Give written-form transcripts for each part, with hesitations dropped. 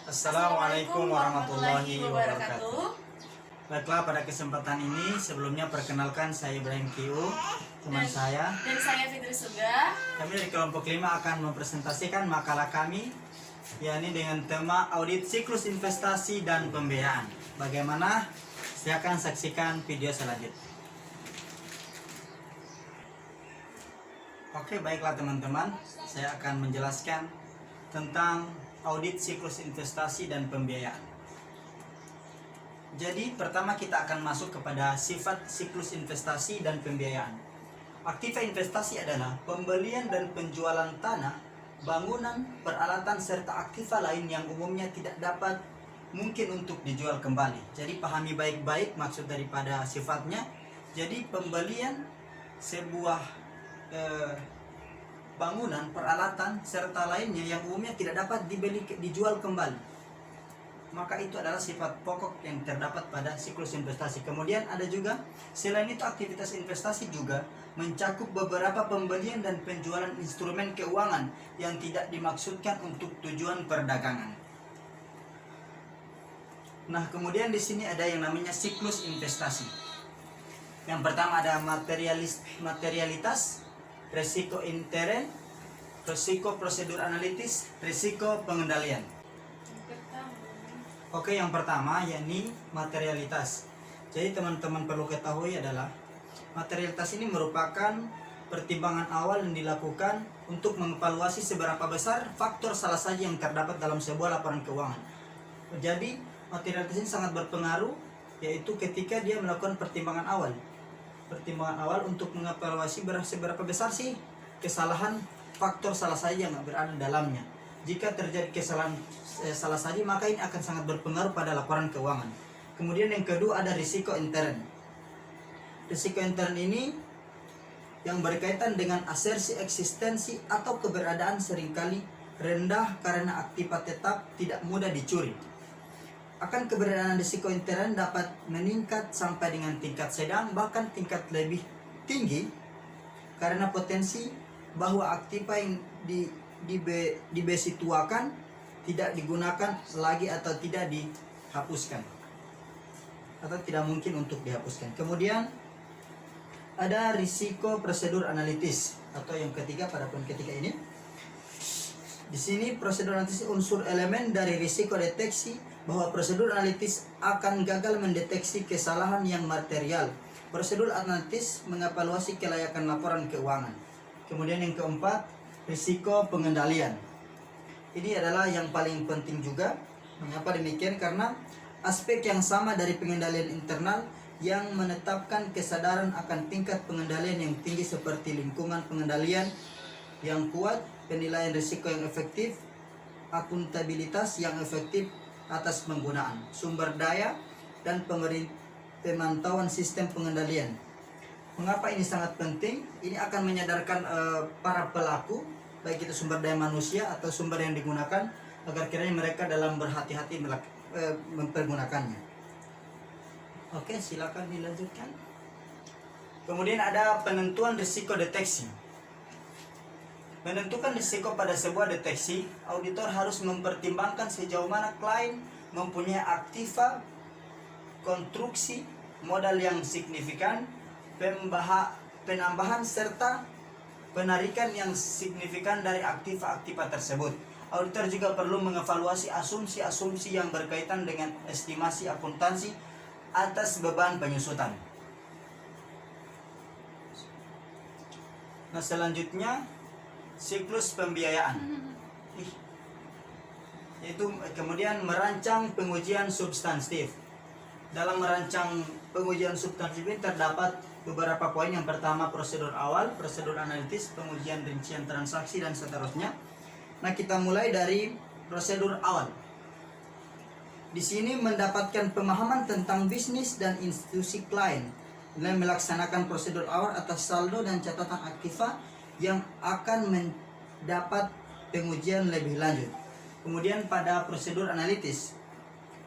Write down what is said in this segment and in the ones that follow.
Assalamualaikum warahmatullahi wabarakatuh. Baiklah, pada kesempatan ini sebelumnya perkenalkan saya Ibrahim Kiu, teman saya. Dan saya Fitri Suga. Kami dari kelompok 5 akan mempresentasikan makalah kami, yakni dengan tema audit siklus investasi dan pembiayaan. Bagaimana? Silakan saksikan video selanjutnya. Oke, baiklah teman-teman, saya akan menjelaskan tentang audit siklus investasi dan pembiayaan. Jadi pertama kita akan masuk kepada sifat siklus investasi dan pembiayaan. Aktiva investasi adalah pembelian dan penjualan tanah, bangunan, peralatan serta aktiva lain yang umumnya tidak dapat mungkin untuk dijual kembali. Jadi pahami baik-baik maksud daripada sifatnya. Jadi pembelian sebuah bangunan, peralatan serta lainnya yang umumnya tidak dapat dijual kembali. Maka itu adalah sifat pokok yang terdapat pada siklus investasi. Kemudian ada juga, selain itu aktivitas investasi juga mencakup beberapa pembelian dan penjualan instrumen keuangan yang tidak dimaksudkan untuk tujuan perdagangan. Nah, kemudian di sini ada yang namanya siklus investasi. Yang pertama ada materialitas, resiko intern, resiko prosedur analitis, resiko pengendalian. Oke, yang pertama yakni materialitas. Jadi teman-teman perlu ketahui adalah materialitas ini merupakan pertimbangan awal yang dilakukan untuk mengevaluasi seberapa besar faktor salah saja yang terdapat dalam sebuah laporan keuangan. Jadi materialitas ini sangat berpengaruh, yaitu ketika dia melakukan pertimbangan awal untuk mengevaluasi seberapa besar sih kesalahan faktor salah saja yang berada dalamnya. Jika terjadi kesalahan salah saja, maka ini akan sangat berpengaruh pada laporan keuangan. Kemudian yang kedua ada risiko intern. Risiko intern ini yang berkaitan dengan asersi eksistensi atau keberadaan seringkali rendah karena aktiva tetap tidak mudah dicuri. Akan keberadaan risiko intern dapat meningkat sampai dengan tingkat sedang, bahkan tingkat lebih tinggi karena potensi bahwa aktiva yang dibesituakan tidak digunakan lagi atau tidak dihapuskan atau tidak mungkin untuk dihapuskan. Kemudian ada risiko prosedur analitis atau yang ketiga pada poin ketiga ini. Di sini prosedur analitis unsur elemen dari risiko deteksi bahwa prosedur analitis akan gagal mendeteksi kesalahan yang material. Prosedur analitis mengevaluasi kelayakan laporan keuangan. Kemudian yang keempat, risiko pengendalian. Ini adalah yang paling penting juga. Mengapa demikian? Karena aspek yang sama dari pengendalian internal yang menetapkan kesadaran akan tingkat pengendalian yang tinggi seperti lingkungan pengendalian yang kuat, penilaian risiko yang efektif, akuntabilitas yang efektif atas penggunaan sumber daya, dan pemantauan sistem pengendalian. Mengapa ini sangat penting? Ini akan menyadarkan para pelaku, baik itu sumber daya manusia atau sumber yang digunakan, agar kiranya mereka dalam berhati-hati mempergunakannya. Oke, silakan dilanjutkan. Kemudian ada penentuan risiko deteksi. Menentukan risiko pada sebuah deteksi, auditor harus mempertimbangkan sejauh mana klien mempunyai aktiva, konstruksi, modal yang signifikan, penambahan serta penarikan yang signifikan dari aktiva-aktiva tersebut. Auditor juga perlu mengevaluasi asumsi-asumsi yang berkaitan dengan estimasi akuntansi atas beban penyusutan. Nah, selanjutnya siklus pembiayaan, yaitu kemudian merancang pengujian substantif. Dalam merancang pengujian substantif ini terdapat beberapa poin. Yang pertama prosedur awal, prosedur analitis, pengujian rincian transaksi, dan seterusnya. Nah, kita mulai dari prosedur awal. Di sini mendapatkan pemahaman tentang bisnis dan institusi klien dan melaksanakan prosedur awal atas saldo dan catatan aktiva yang akan mendapat pengujian lebih lanjut. Kemudian pada prosedur analitis.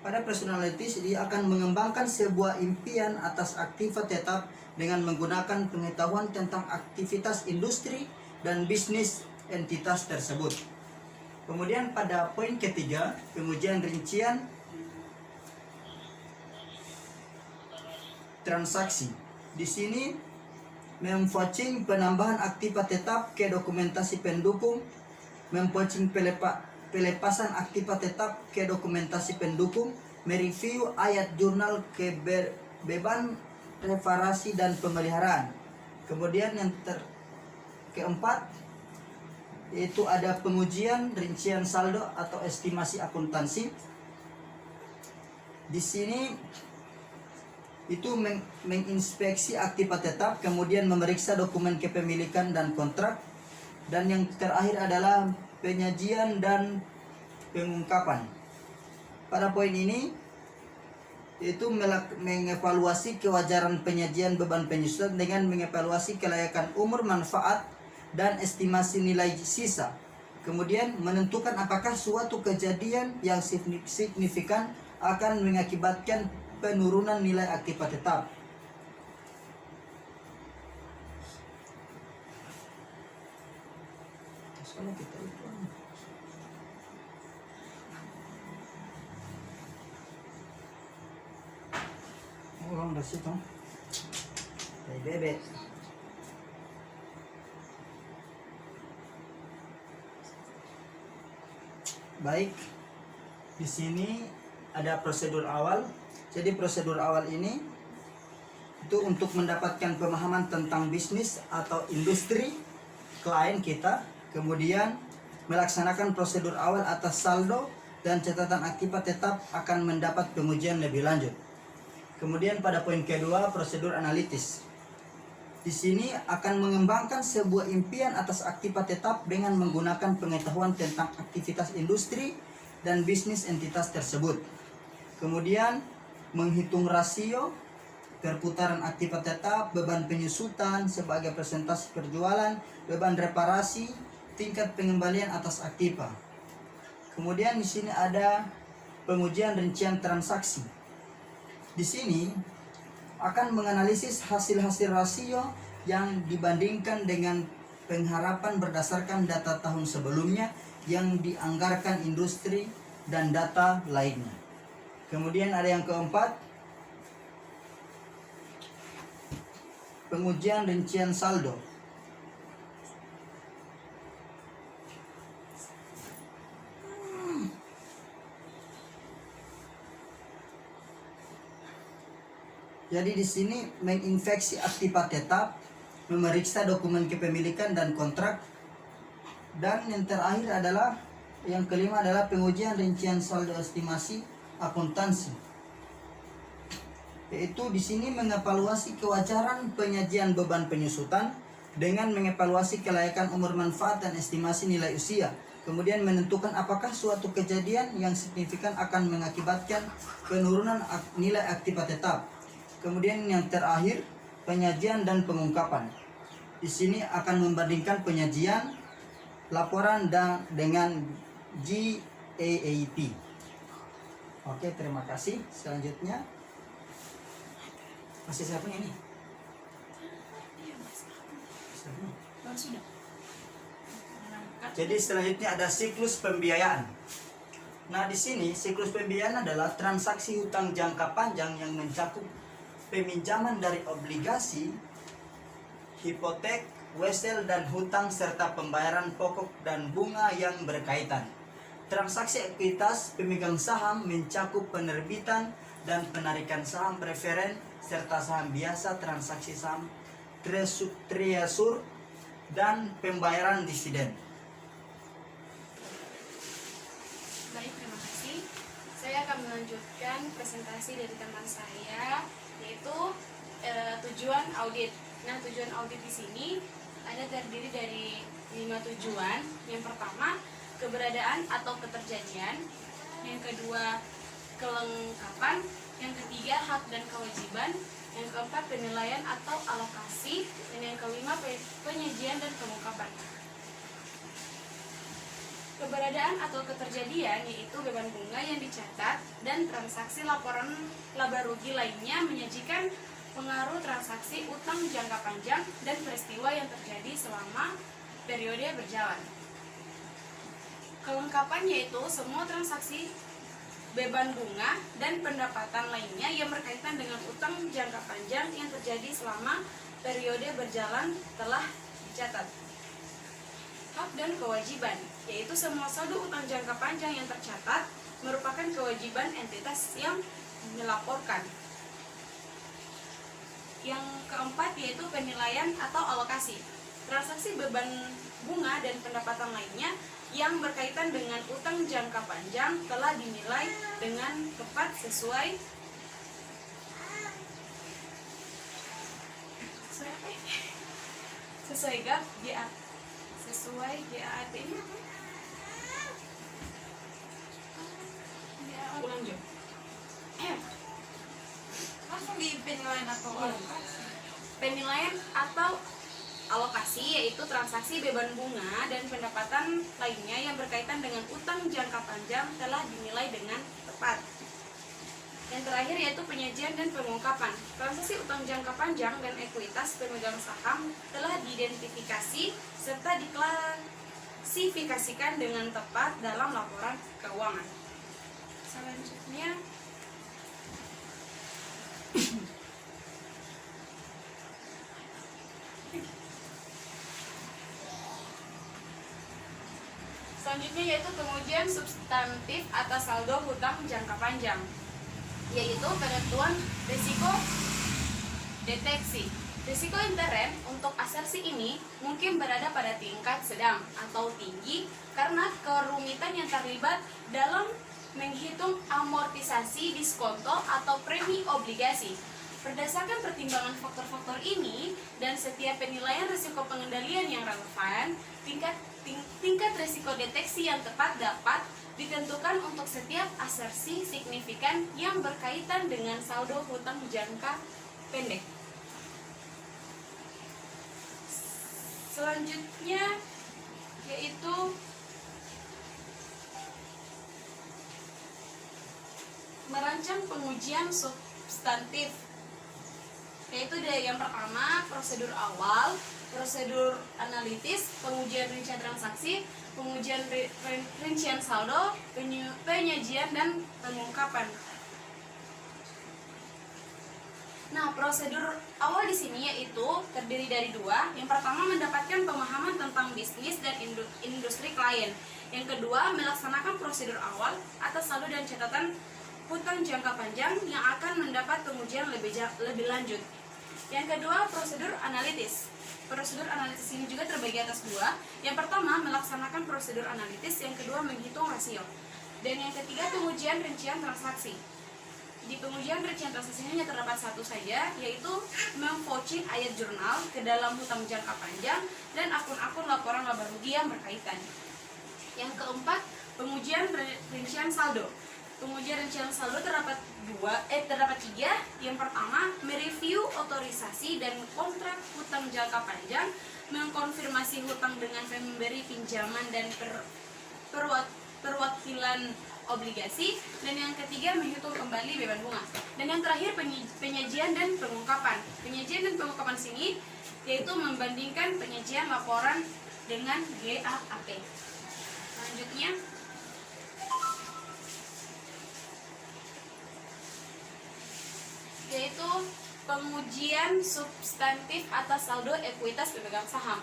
Pada prosedur analitis dia akan mengembangkan sebuah impian atas aktiva tetap dengan menggunakan pengetahuan tentang aktivitas industri dan bisnis entitas tersebut. Kemudian pada poin ketiga, pengujian rincian transaksi. Di sini memvouching penambahan aktiva tetap ke dokumentasi pendukung, memvouching pelepasan aktiva tetap ke dokumentasi pendukung, mereview ayat jurnal ke beban reparasi dan pemeliharaan. Kemudian yang keempat yaitu ada pengujian rincian saldo atau estimasi akuntansi. Di sini itu menginspeksi aktiva tetap, kemudian memeriksa dokumen kepemilikan dan kontrak, dan yang terakhir adalah penyajian dan pengungkapan. Pada poin ini itu mengevaluasi kewajaran penyajian beban penyusutan dengan mengevaluasi kelayakan umur manfaat dan estimasi nilai sisa. Kemudian menentukan apakah suatu kejadian yang signifikan akan mengakibatkan penurunan nilai aktiva tetap. Orang dari situ. Bebek. Baik, di sini ada prosedur awal. Jadi prosedur awal ini itu untuk mendapatkan pemahaman tentang bisnis atau industri klien kita, kemudian melaksanakan prosedur awal atas saldo dan catatan aktiva tetap akan mendapat pengujian lebih lanjut. Kemudian pada poin kedua, prosedur analitis. Di sini akan mengembangkan sebuah impian atas aktiva tetap dengan menggunakan pengetahuan tentang aktivitas industri dan bisnis entitas tersebut. Kemudian menghitung rasio perputaran aktiva tetap, beban penyusutan sebagai presentasi perjualan, beban reparasi, tingkat pengembalian atas aktiva. Kemudian di sini ada pengujian rincian transaksi. Di sini akan menganalisis hasil-hasil rasio yang dibandingkan dengan pengharapan berdasarkan data tahun sebelumnya yang dianggarkan industri dan data lainnya. Kemudian ada yang keempat, pengujian rincian saldo. Jadi di sini menginspeksi aktiva tetap, memeriksa dokumen kepemilikan dan kontrak, dan yang terakhir adalah yang kelima adalah pengujian rincian saldo estimasi akuntansi. Yaitu di sini mengevaluasi kewajaran penyajian beban penyusutan dengan mengevaluasi kelayakan umur manfaat dan estimasi nilai usia. Kemudian menentukan apakah suatu kejadian yang signifikan akan mengakibatkan penurunan nilai aktiva tetap. Kemudian yang terakhir, penyajian dan pengungkapan. Di sini akan membandingkan penyajian laporan dengan GAAP. Oke, terima kasih. Selanjutnya masih siapa ini? Sudah. Jadi selanjutnya ada siklus pembiayaan. Nah, di sini siklus pembiayaan adalah transaksi hutang jangka panjang yang mencakup peminjaman dari obligasi, hipotek, wesel dan hutang serta pembayaran pokok dan bunga yang berkaitan. Transaksi ekuitas pemegang saham mencakup penerbitan dan penarikan saham preferen serta saham biasa, transaksi saham treasure dan pembayaran dividen. Baik, terima kasih. Saya akan melanjutkan presentasi dari teman saya, yaitu tujuan audit. Nah, tujuan audit di sini ada terdiri dari 5 tujuan. Yang pertama, keberadaan atau keterjadian. Yang kedua, kelengkapan. Yang ketiga, hak dan kewajiban. Yang keempat, penilaian atau alokasi. Dan yang kelima, penyajian dan pengungkapan. Keberadaan atau keterjadian yaitu beban bunga yang dicatat dan transaksi laporan laba rugi lainnya menyajikan pengaruh transaksi utang jangka panjang dan peristiwa yang terjadi selama periode berjalan. kelengkapannya yaitu semua transaksi beban bunga dan pendapatan lainnya yang berkaitan dengan utang jangka panjang yang terjadi selama periode berjalan telah dicatat. Hak dan kewajiban, yaitu semua saldo utang jangka panjang yang tercatat merupakan kewajiban entitas yang melaporkan. Yang keempat yaitu penilaian atau alokasi. Transaksi beban bunga dan pendapatan lainnya yang berkaitan dengan utang jangka panjang telah dinilai dengan tepat sesuai GAAP sesuai GAAP ini ulang Jo. Langsung di penilaian atau alokasi. Penilaian atau alokasi yaitu transaksi beban bunga dan pendapatan lainnya yang berkaitan dengan utang jangka panjang telah dinilai dengan tepat. Yang terakhir yaitu penyajian dan pengungkapan. Transaksi utang jangka panjang dan ekuitas pemegang saham telah diidentifikasi serta diklasifikasikan dengan tepat dalam laporan keuangan. Selanjutnya yaitu pengujian substantif atas saldo hutang jangka panjang, yaitu penentuan risiko deteksi. Risiko intern untuk asersi ini mungkin berada pada tingkat sedang atau tinggi karena kerumitan yang terlibat dalam menghitung amortisasi diskonto atau premi obligasi. Berdasarkan pertimbangan faktor-faktor ini dan setiap penilaian risiko pengendalian yang relevan, tingkat risiko deteksi yang tepat dapat ditentukan untuk setiap asersi signifikan yang berkaitan dengan saldo hutang jangka pendek. Selanjutnya yaitu merancang pengujian substantif, yaitu yang pertama prosedur awal, prosedur analitis, pengujian rincian transaksi, pengujian rincian saldo, penyajian dan pengungkapan. Nah, prosedur awal di sini yaitu terdiri dari dua. Yang pertama mendapatkan pemahaman tentang bisnis dan industri klien. Yang kedua melaksanakan prosedur awal atas saldo dan catatan hutang jangka panjang yang akan mendapat pengujian lebih lanjut. Yang kedua prosedur analitis. Prosedur analitis ini juga terbagi atas dua. Yang pertama melaksanakan prosedur analitis, yang kedua menghitung rasio. Dan yang ketiga pengujian rincian transaksi. Di pengujian rincian transaksi hanya terdapat satu saja, yaitu memvouching ayat jurnal ke dalam hutang jangka panjang dan akun-akun laporan laba rugi yang berkaitan. Yang keempat, pengujian rincian saldo. Pengujian rincian saldo terdapat tiga. Yang pertama, mereview otorisasi dan kontrak hutang jangka panjang, mengkonfirmasi hutang dengan pemberi pinjaman dan perwakilan obligasi, dan yang ketiga menghitung kembali beban bunga. Dan yang terakhir penyajian dan pengungkapan. Penyajian dan pengungkapan sini yaitu membandingkan penyajian laporan dengan GAAP. Selanjutnya yaitu pengujian substantif atas saldo ekuitas pemegang saham.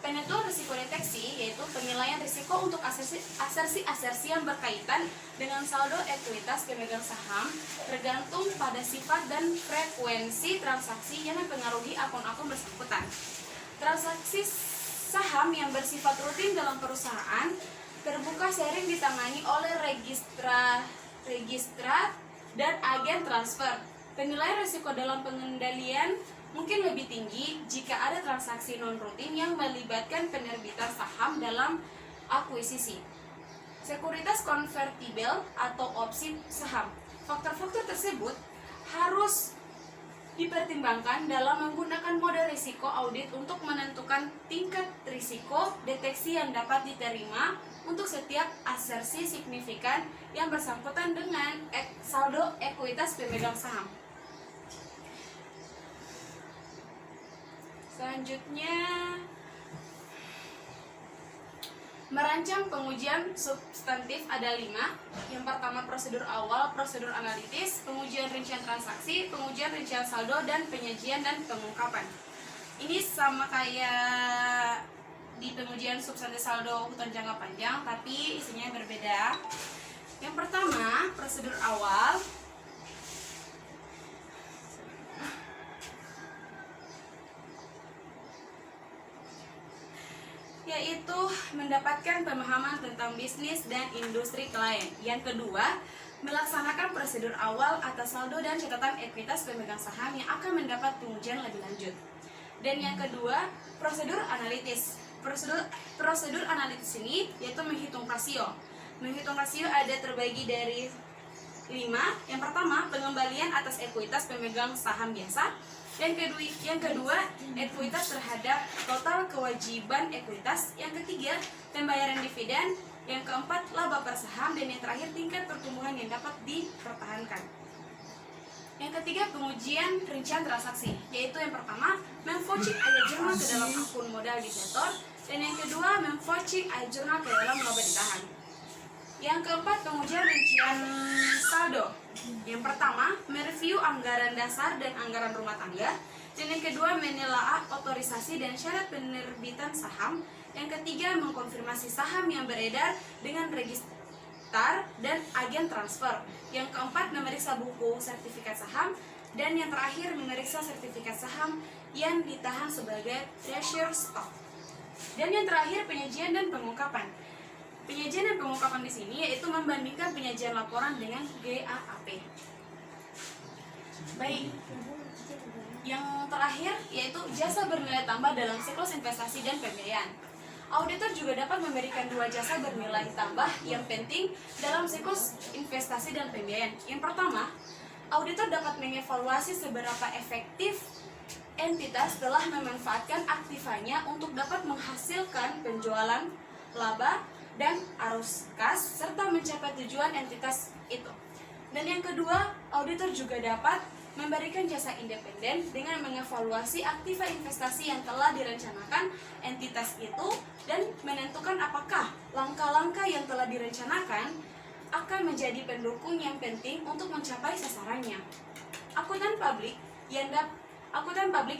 Penentuan risiko deteksi yaitu penilaian risiko untuk asersi yang berkaitan dengan saldo ekuitas pemegang saham tergantung pada sifat dan frekuensi transaksi yang mempengaruhi akun-akun bersangkutan. Transaksi saham yang bersifat rutin dalam perusahaan terbuka sering ditangani oleh registrar dan agen transfer. Penilaian risiko dalam pengendalian mungkin lebih tinggi jika ada transaksi non-rutin yang melibatkan penerbitan saham dalam akuisisi. Sekuritas konvertibel atau opsi saham. Faktor-faktor tersebut harus dipertimbangkan dalam menggunakan mode risiko audit untuk menentukan tingkat risiko deteksi yang dapat diterima untuk setiap asersi signifikan yang bersangkutan dengan saldo ekuitas pemegang saham. Selanjutnya Merancang pengujian substantif ada 5. Yang pertama prosedur awal, prosedur analitis, pengujian rincian transaksi, pengujian rincian saldo, dan penyajian dan pengungkapan. Ini sama kayak di pengujian substantif saldo hutang jangka panjang, tapi isinya berbeda. Yang pertama prosedur awal. Yaitu mendapatkan pemahaman tentang bisnis dan industri klien. Yang kedua, melaksanakan prosedur awal atas saldo dan catatan ekuitas pemegang saham yang akan mendapat pengujian lebih lanjut. Dan yang kedua, prosedur analitis. Prosedur analitis ini yaitu menghitung rasio. Menghitung rasio ada terbagi dari 5. Yang pertama, pengembalian atas ekuitas pemegang saham biasa. Yang kedua, ekuitas terhadap total kewajiban ekuitas. Yang ketiga, pembayaran dividen. Yang keempat, laba per saham. Dan yang terakhir, tingkat pertumbuhan yang dapat dipertahankan. Yang ketiga, pengujian rincian transaksi, yaitu yang pertama, memvouching ayat jurnal ke dalam akun modal di setor. Dan yang kedua, memvouching ayat jurnal ke dalam laba ditahan. Yang keempat, pengujian rincian saldo. Yang pertama, mereview anggaran dasar dan anggaran rumah tangga. Dan yang kedua, menelaah otorisasi dan syarat penerbitan saham. Yang ketiga, mengkonfirmasi saham yang beredar dengan register dan agen transfer. Yang keempat, memeriksa buku sertifikat saham. Dan yang terakhir, memeriksa sertifikat saham yang ditahan sebagai treasury stock. Dan yang terakhir, penyajian dan pengungkapan. Penyajian dan pengungkapan di sini yaitu membandingkan penyajian laporan dengan GAAP. Baik. Yang terakhir yaitu jasa bernilai tambah dalam siklus investasi dan pembiayaan. Auditor juga dapat memberikan 2 jasa bernilai tambah yang penting dalam siklus investasi dan pembiayaan. Yang pertama, auditor dapat mengevaluasi seberapa efektif entitas telah memanfaatkan aktivanya untuk dapat menghasilkan penjualan, laba, dan arus kas serta mencapai tujuan entitas itu. Dan yang kedua, auditor juga dapat memberikan jasa independen dengan mengevaluasi aktiva investasi yang telah direncanakan entitas itu dan menentukan apakah langkah-langkah yang telah direncanakan akan menjadi pendukung yang penting untuk mencapai sasarannya. Akuntan publik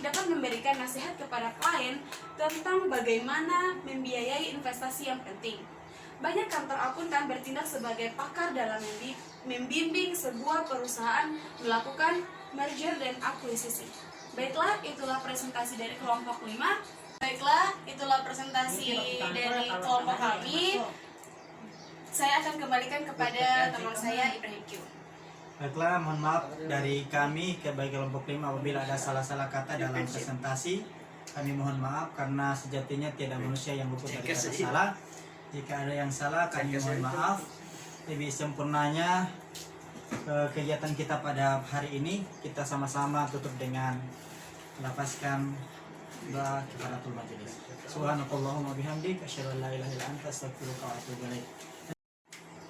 dapat memberikan nasihat kepada klien tentang bagaimana membiayai investasi yang penting. Banyak kantor akuntan bertindak sebagai pakar dalam membimbing sebuah perusahaan melakukan merger dan akuisisi. Baiklah, itulah presentasi dari kelompok 5. Baiklah, itulah presentasi dari kelompok kami. Saya akan kembalikan kepada teman saya, Ibrahim Q. Baiklah, mohon maaf dari kami bagi kelompok 5 apabila ada salah-salah kata dalam presentasi. Kami mohon maaf karena sejatinya tiada manusia yang luput dari kata salah. Jika ada yang salah, kami mohon maaf. Lebih sempurnanya kegiatan kita pada hari ini, kita sama-sama tutup dengan melafazkan doa kifaratul majelis. Subhanakallahumma bihamdik, asyhadu an la ilaha illa anta, astaghfiruka wa atubu ilaik.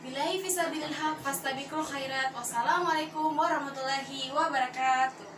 Billahi fisabilil haq fastabiqul khairat. Wassalamualaikum warahmatullahi wabarakatuh.